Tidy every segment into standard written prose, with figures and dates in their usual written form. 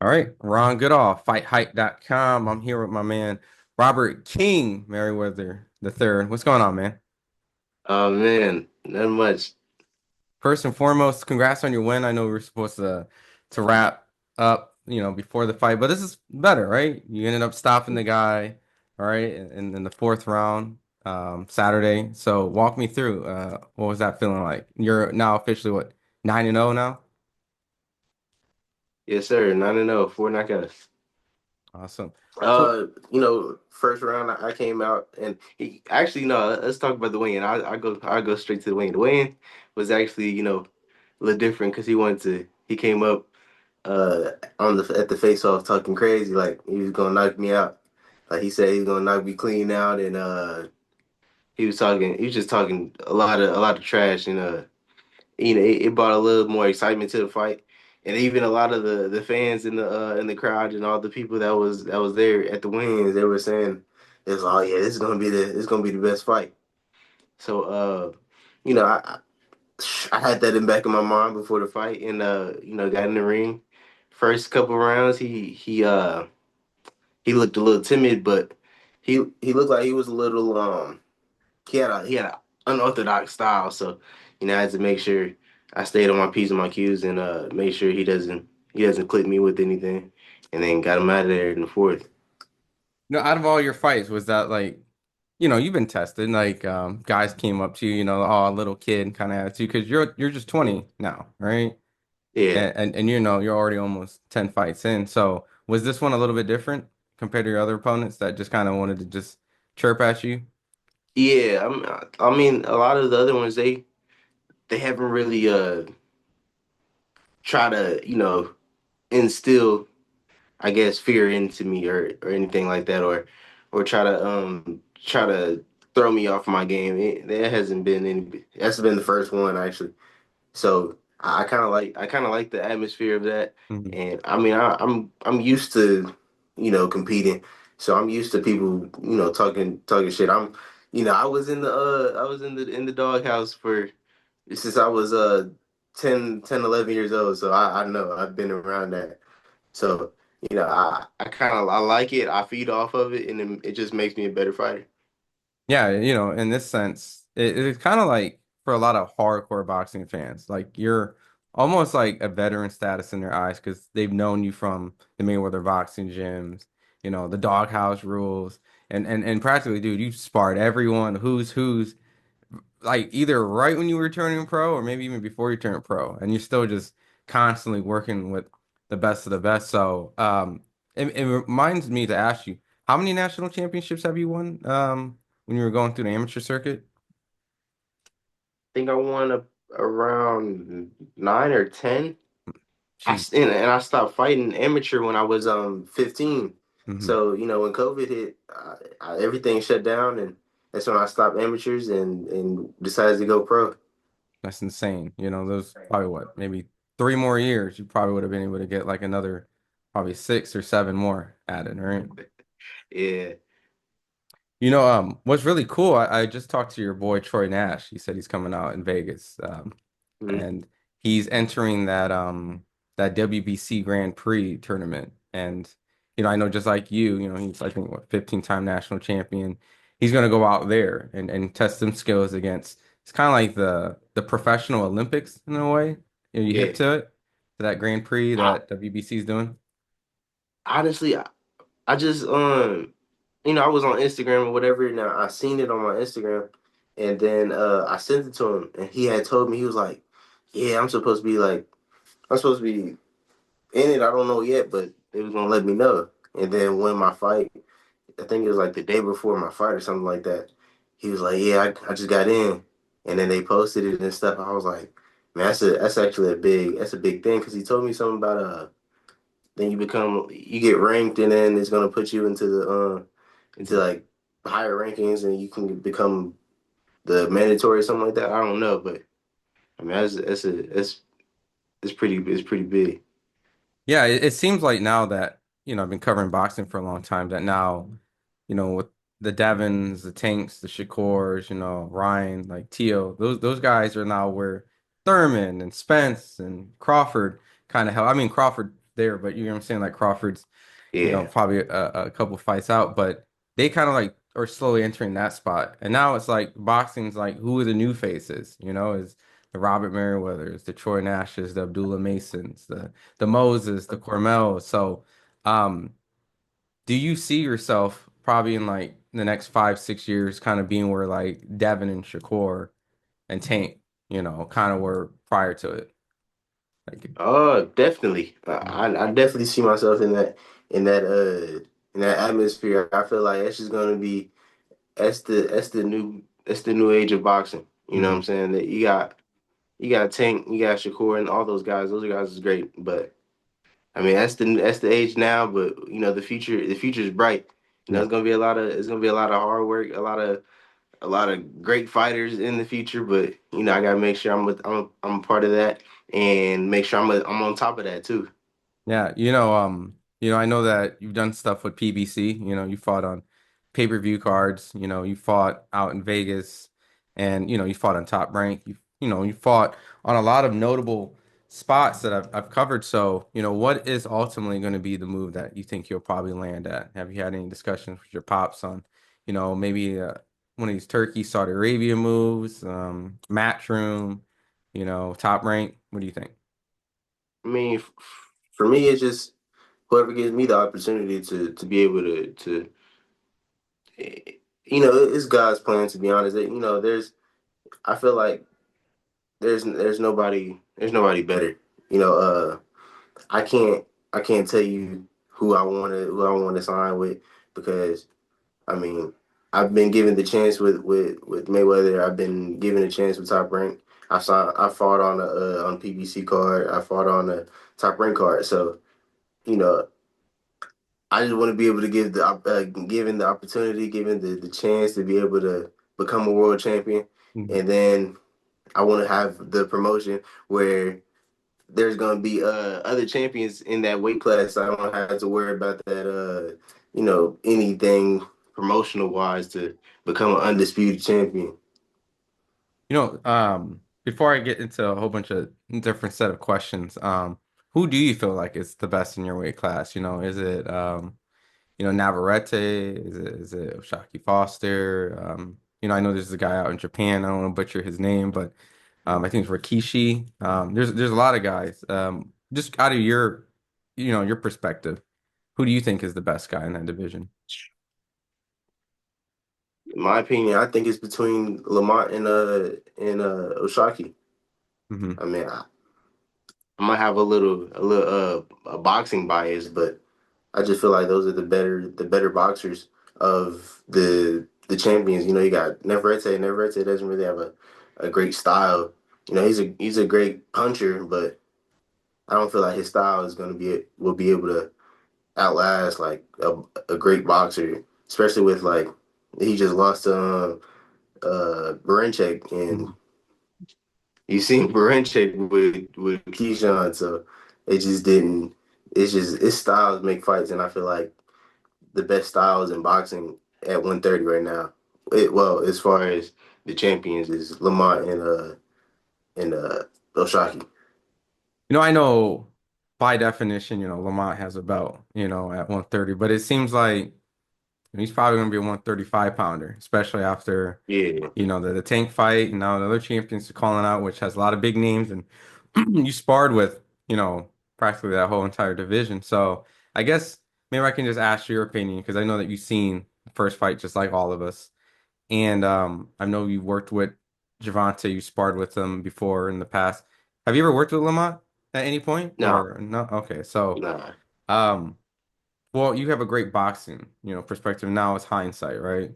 All right, Ron Goodall, FightHype.com. I'm here with my man Robert King Meriwether the third. What's going on, man? Oh man, not much. First and foremost, congrats on your win. I know we were supposed to wrap up, before the fight, but this is better, right? You ended up stopping the guy, all right, in the fourth round, Saturday. So walk me through. What was that feeling like? You're now officially what, 9-0 now? Yes, sir. 9-0, four knockouts. Awesome. So First round I came out and he actually no. Let's talk about the weigh-in. I go straight to the weigh-in. The weigh-in was actually a little different because he came up on the at the face-off talking crazy like he was gonna knock me out. Like he said he was gonna knock me clean out and he was just talking a lot of trash and it brought a little more excitement to the fight, and even a lot of the fans in the crowd and all the people that was there at the wings, they were saying it's oh yeah, this is gonna be the best fight. So you know, I had that in the back of my mind before the fight, and got in the ring. First couple rounds, he looked a little timid, but he looked like he was a little he had an unorthodox style, so I had to make sure I stayed on my P's and my Q's and make sure he doesn't clip me with anything, and then got him out of there in the fourth. out of all your fights, was that like, you've been tested, like guys came up to you, oh, little kid kind of attitude, because you're just 20 now, right? Yeah, And you're already almost 10 fights in. So was this one a little bit different compared to your other opponents that just kind of wanted to just chirp at you? yeah. I mean, a lot of the other ones they haven't really try to instill, I guess, fear into me or anything like that, or try to throw me off my game. There hasn't been any. That's been the first one actually. So I kind of like the atmosphere of that, Mhm. and I mean I'm used to competing, so I'm used to people talking shit. I was in the doghouse for since I was 10, 10, 11 years old, so I know I've been around that. So I like it. I feed off of it, and it just makes me a better fighter. Yeah, in this sense, it's kind of like for a lot of hardcore boxing fans, like you're almost like a veteran status in their eyes because they've known you from the Mayweather boxing gyms, the doghouse rules, and practically, dude, you sparred everyone who's like either right when you were turning pro or maybe even before you turned pro, and you're still just constantly working with the best of the best. So, it reminds me to ask you, how many national championships have you won, when you were going through the amateur circuit? Think I won around 9 or 10. Jeez. And I stopped fighting amateur when I was 15. Hmm. So when COVID hit, everything shut down, and that's when I stopped amateurs and decided to go pro. That's insane. Those probably what, maybe 3 more years, you probably would have been able to get like another probably 6 or 7 more added, right? Yeah. What's really cool, I just talked to your boy Troy Nash. He said he's coming out in Vegas. Mhm. And he's entering that WBC Grand Prix tournament. And I know just like he's I think what 15-time national champion. He's gonna go out there and test some skills against. It's kind of like the professional Olympics in a way. You hip Yeah. to it, to that Grand Prix I, that WBC is doing. honestly, I just I was on Instagram or whatever, and I seen it on my Instagram, and then I sent it to him, and he had told me he was like, "Yeah, I'm supposed to be in it. I don't know yet, but they was gonna let me know." And then when my fight, I think it was like the day before my fight or something like that, he was like, "Yeah, I just got in," and then they posted it and stuff. I was like, "Man, that's actually a big thing," because he told me something about then you get ranked, and then it's gonna put you into like higher rankings, and you can become the mandatory or something like that. I don't know, but I mean that's it's pretty big. Yeah, it seems like now that, I've been covering boxing for a long time, that now, with the Devons, the Tanks, the Shakors, Ryan, like Tio, those guys are now where Thurman and Spence and Crawford kind of help. I mean, Crawford there, but you know what I'm saying? Like Crawford's, Yeah. probably a couple fights out, but they kind of like are slowly entering that spot. And now it's like boxing's like who are the new faces? Is the Robert Meriwethers, the Troy Nashes, the Abdullah Masons, the Moses, the Cormels. So, um, do you see yourself probably in like the next 5, 6 years kind of being where like Devin and Shakur and Tank, kind of were prior to it? Like, Definitely. mhm, I definitely see myself in that in that atmosphere. I feel like that's just gonna be that's the new age of boxing. You know what mhm. I'm saying? That you got Tank, you got Shakur, and all those guys. Those guys is great, but I mean that's the age now. But the future is bright. Yeah. It's gonna be a lot of hard work, a lot of great fighters in the future. But I gotta make sure I'm a part of that and make sure I'm on top of that too. Yeah, I know that you've done stuff with PBC. You fought on pay-per-view cards. You fought out in Vegas, and you fought on Top Rank. You fought on a lot of notable spots that I've covered. So, what is ultimately going to be the move that you think you'll probably land at? Have you had any discussions with your pops on, maybe one of these Turkey, Saudi Arabia moves, Matchroom, Top Rank? What do you think? I mean, for me, it's just whoever gives me the opportunity to be able to it's God's plan. To be honest, I feel like there's nobody better. You know, I can't I can't tell you who I want to sign with because I mean I've been given the chance with Mayweather. I've been given a chance with Top Rank. I fought on a on PBC card. I fought on a Top Rank card. So you know I just want to be able to given the opportunity, given the chance to be able to become a world champion, Mhm. and then I want to have the promotion where there's gonna be other champions in that weight class. So I don't have to worry about that anything promotional wise to become an undisputed champion. Before I get into a whole bunch of different set of questions, who do you feel like is the best in your weight class? Is it Navarrete? Is it Shaki Foster? I know there's a guy out in Japan. I don't want to butcher his name, but I think it's Rikishi. There's a lot of guys. Just out of your perspective, who do you think is the best guy in that division? In my opinion, I think it's between Lamont Oshaki. Hmm. I mean, I might have a little a boxing bias, but I just feel like those are the better boxers of the champions. You got Neverete. Neverete doesn't really have a great style. He's a great puncher, but I don't feel like his style is gonna will be able to outlast like a great boxer, especially with like he just lost to Barenchek, and you seen Barenchek with Keyshawn, so it just didn't. It's just his styles make fights, and I feel like the best styles in boxing at 130 right now. Well, as far as the champions is Lamont and Oshaki. I know by definition, Lamont has a belt, at 130, but it seems like he's probably going to be a 135 pounder, especially after, Yeah, the Tank fight and now the other champions are calling out, which has a lot of big names. And you sparred with, practically that whole entire division. So I guess maybe I can just ask your opinion because I know that you've seen the first fight just like all of us. And I know you worked with Gervonta, you sparred with him before in the past. Have you ever worked with Lamont at any point no, or no? Okay, so nah. um, well, you have a great boxing, perspective. Now it's hindsight, right?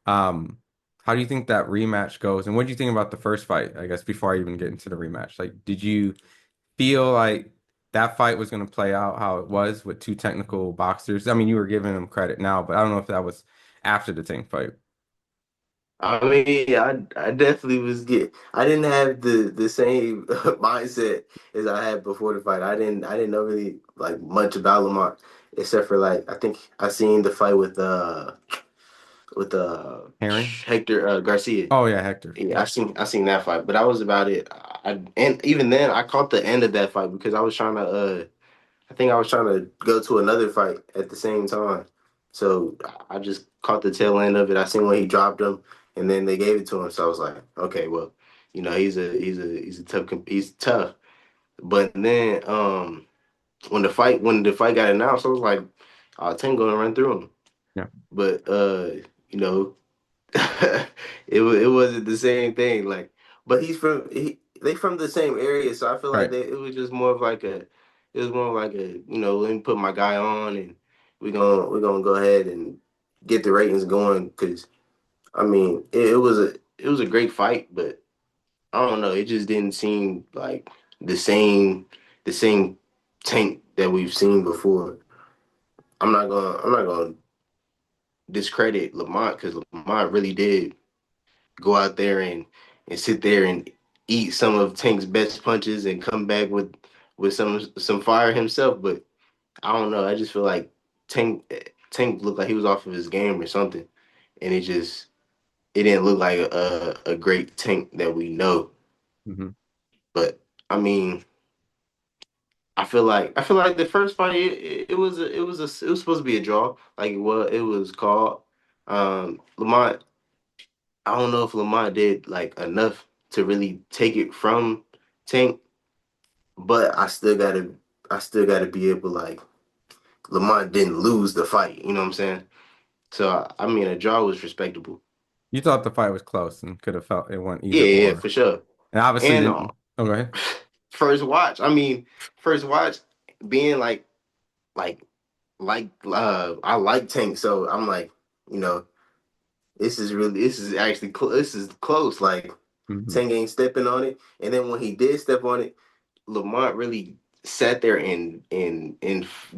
Um, how do you think that rematch goes? And what do you think about the first fight? I guess before I even get into the rematch, like, did you feel like that fight was going to play out how it was with two technical boxers? I mean, you were giving them credit now, but I don't know if that was after the Tank fight. I mean, yeah, I definitely I didn't have the same mindset as I had before the fight. I didn't know really like much about Lamont except for like I think I seen the fight with Herring? Hector Garcia. Oh yeah, Hector. Yeah, Yeah. I seen that fight, but that was about it. And even then I caught the end of that fight because I was trying to I think I was trying to go to another fight at the same time. So I just caught the tail end of it. I seen when he dropped him, and then they gave it to him. So I was like, okay, well, he's a tough he's tough. But then when the fight got announced, I was like, Tank gonna run through him. Yeah. But you know, it wasn't the same thing. Like, but they from the same area, so I feel like Right. it was just more of like a it was more of like a let me put my guy on and we're gonna go ahead and get the ratings going because I mean it was a great fight, but I don't know, it just didn't seem like the same Tank that we've seen before. I'm not gonna discredit Lamont because Lamont really did go out there and sit there and eat some of Tank's best punches and come back with some fire himself. But I don't know. I just feel like Tank looked like he was off of his game or something, and it didn't look like a great Tank that we know. Hmm. But I mean, I feel like the first fight it was supposed to be a draw, like what it was called. Lamont, I don't know if Lamont did like enough to really take it from Tank, but I still gotta be able like Lamont didn't lose the fight. You know what I'm saying? So I mean, a draw was respectable. You thought the fight was close and could have felt it went Yeah, either yeah, yeah, or. for sure. And obviously And didn't. Oh, go ahead. first watch, I mean, first watch being like I like Tank, so I'm like, you know, this is actually this is close. Like Hmm. Tank ain't stepping on it, and then when he did step on it, Lamont really sat there and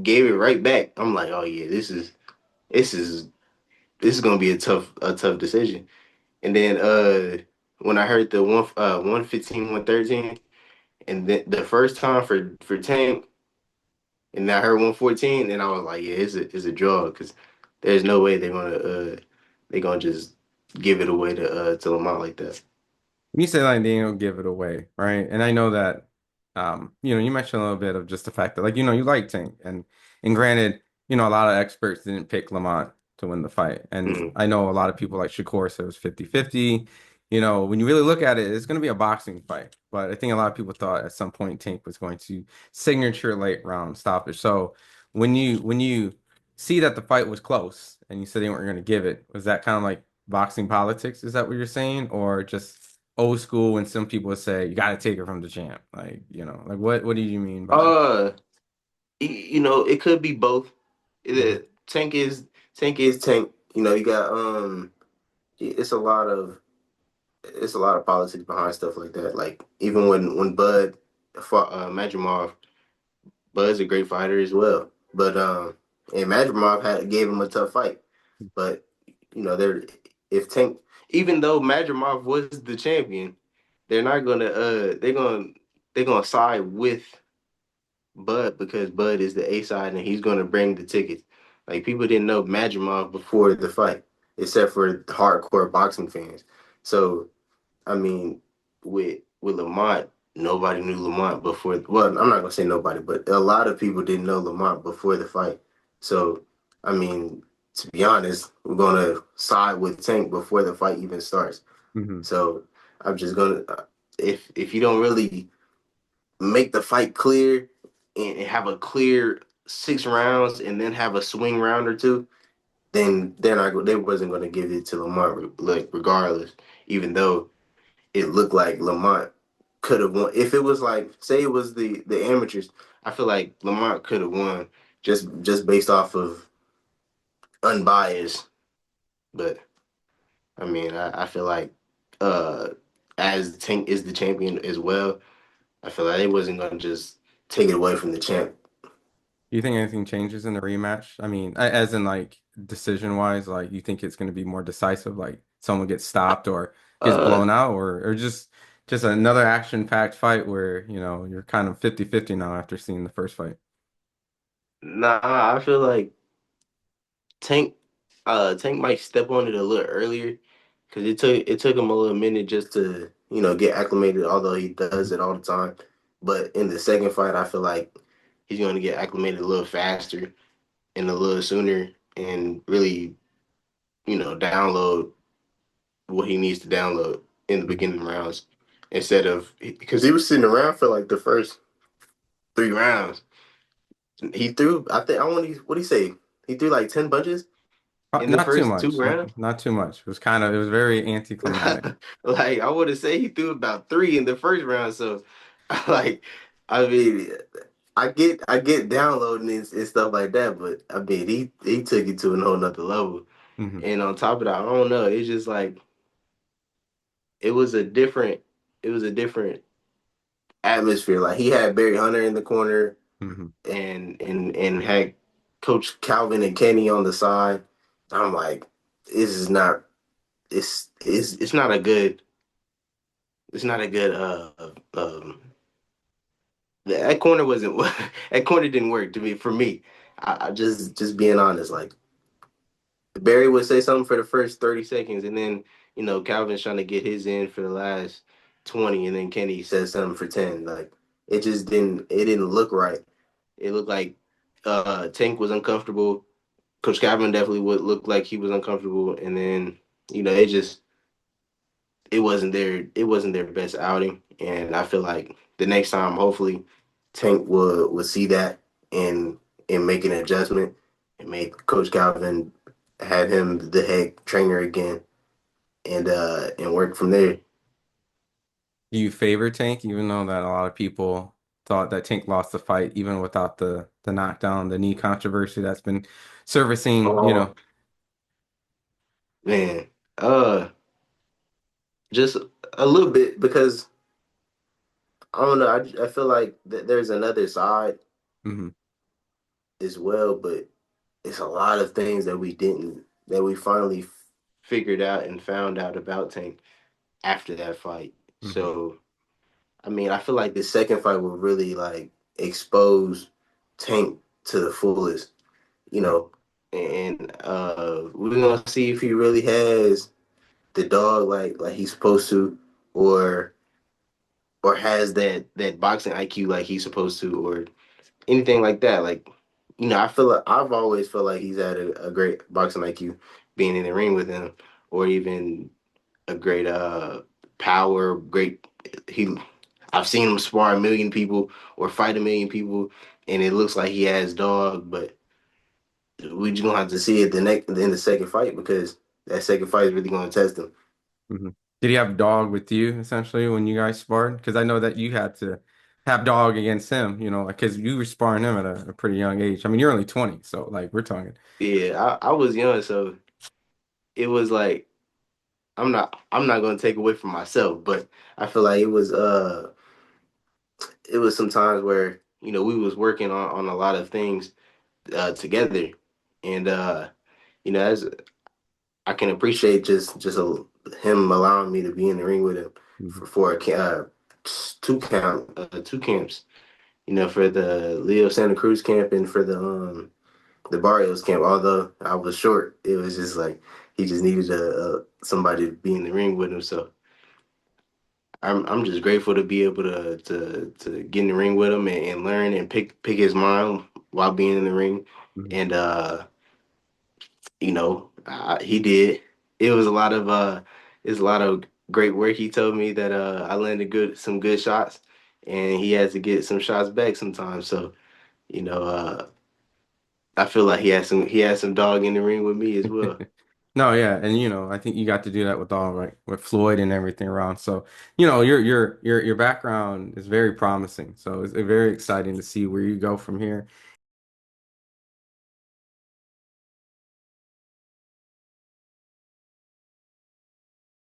gave it right back. I'm like, oh yeah, this is this is gonna be a tough decision. And then when I heard the 115, 113, and then the first time for Tank, and I heard 114, and I was like, yeah, it's a draw because there's no way they're gonna just give it away to Lamont like that. You say like they don't give it away, right? And I know that you mentioned a little bit of just the fact that like, you like Tank and granted, a lot of experts didn't pick Lamont to win the fight. And Mhm. I know a lot of people like Shakur said it was 50-50. When you really look at it, it's gonna be a boxing fight. But I think a lot of people thought at some point Tank was going to signature late round stoppage. So when you see that the fight was close and you said they weren't gonna give it, was that kind of like boxing politics? Is that what you're saying? Or just old school when some people say you got to take it from the champ? Like, like what do you mean by? Uh, it could be both. Mhm. Tank is Tank. You got it's a lot of politics behind stuff like that. Like even when Bud fought Madrimov, Bud's a great fighter as well. But and Madrimov had gave him a tough fight. But they're if Tank, even though Madrimov was the champion, they're not gonna they're gonna side with Bud because Bud is the A side and he's gonna bring the tickets. Like people didn't know Madrimov before the fight, except for hardcore boxing fans. So I mean, with Lamont, nobody knew Lamont before. Well, I'm not gonna say nobody, but a lot of people didn't know Lamont before the fight. So I mean, to be honest, we're gonna side with Tank before the fight even starts. Hmm. So I'm just gonna if you don't really make the fight clear and have a clear 6 rounds and then have a swing round or two, then they wasn't gonna give it to Lamont like regardless, even though it looked like Lamont could have won. If it was like, say it was the amateurs, I feel like Lamont could have won just based off of unbiased. But I mean, I feel like uh as Tank is the champion as well, I feel like they wasn't gonna just take it away from the champ. Do you think anything changes in the rematch? I mean, as in like decision wise, like you think it's going to be more decisive, like someone gets stopped or gets Uh blown out, or just another action-packed fight where, you're kind of 50-50 now after seeing the first fight. nah, I feel like Tank Tank might step on it a little earlier because it took him a little minute just to get acclimated. Although he does it all the time, but in the second fight, I feel like he's going to get acclimated a little faster and a little sooner, and really, download what he needs to download in the Mhm. beginning rounds instead of because he was sitting around for like the first 3 rounds. He threw, I think, I want to, what do you say? He threw like 10 punches in the Not too first two much. Not, rounds. not too much. It was kind of, it was very anticlimactic. Like, I would have said he threw about three in the first round. So, like, I mean, I get downloading and stuff like that, but I mean, he took it to a whole nother level. Hmm. And on top of that, I don't know. It's just like it was a different, it was a different atmosphere. Like he had Barry Hunter in the corner, Hmm. and had Coach Calvin and Kenny on the side. I'm like, this is not. It's not a good. It's not a good. That corner wasn't. That corner didn't work to me. For me, I just being honest. Like Barry would say something for the first 30 seconds, and then Calvin's trying to get his in for the last 20, and then Kenny says something for 10. Like it just didn't. It didn't look right. It looked like Tank was uncomfortable. Coach Calvin definitely would look like he was uncomfortable, and then it wasn't their best outing, and I feel like the next time, hopefully, Tank will see that and make an adjustment and make Coach Calvin have him the head trainer again and work from there. Do you favor Tank, even though that a lot of people thought that Tank lost the fight, even without the knockdown, the knee controversy that's been servicing, Oh man, uh, just a little bit because I don't know. I feel like there's another side hmm as well, but it's a lot of things that we finally figured out and found out about Tank after that fight. hmm So I mean, I feel like the second fight will really like expose Tank to the fullest, you right. know, and we're gonna see if he really has the dog like he's supposed to, or has that boxing IQ like he's supposed to, or anything like that. Like, I feel like I've always felt like he's had a great boxing IQ being in the ring with him, or even a great power, great he I've seen him spar a million people or fight a million people, and it looks like he has dog, but we just gonna have to see it in the second fight because that second fight is really gonna test him. hmm Did he have dog with you essentially when you guys sparred? Because I know that you had to have dog against him, because you were sparring him at a pretty young age. I mean, you're only 20, so like we're talking. Yeah, I was young, so it was like I'm not gonna take away from myself, but I feel like it was some times where we was working on a lot of things together, and as I can appreciate him allowing me to be in the ring with him Hmm. for two camps, for the Leo Santa Cruz camp and for the Barrios camp. Although I was short, it was just like he just needed somebody to be in the ring with him. So I'm just grateful to be able to get in the ring with him and learn and pick his mind while being in the ring, Hmm. and he did. It was a lot of it's a lot of great work. He told me that I landed some good shots, and he has to get some shots back sometimes. So you know, I feel like he had some dog in the ring with me as well. No, yeah, and I think you got to do that with all right with Floyd and everything around. So, your background is very promising. So it's very exciting to see where you go from here.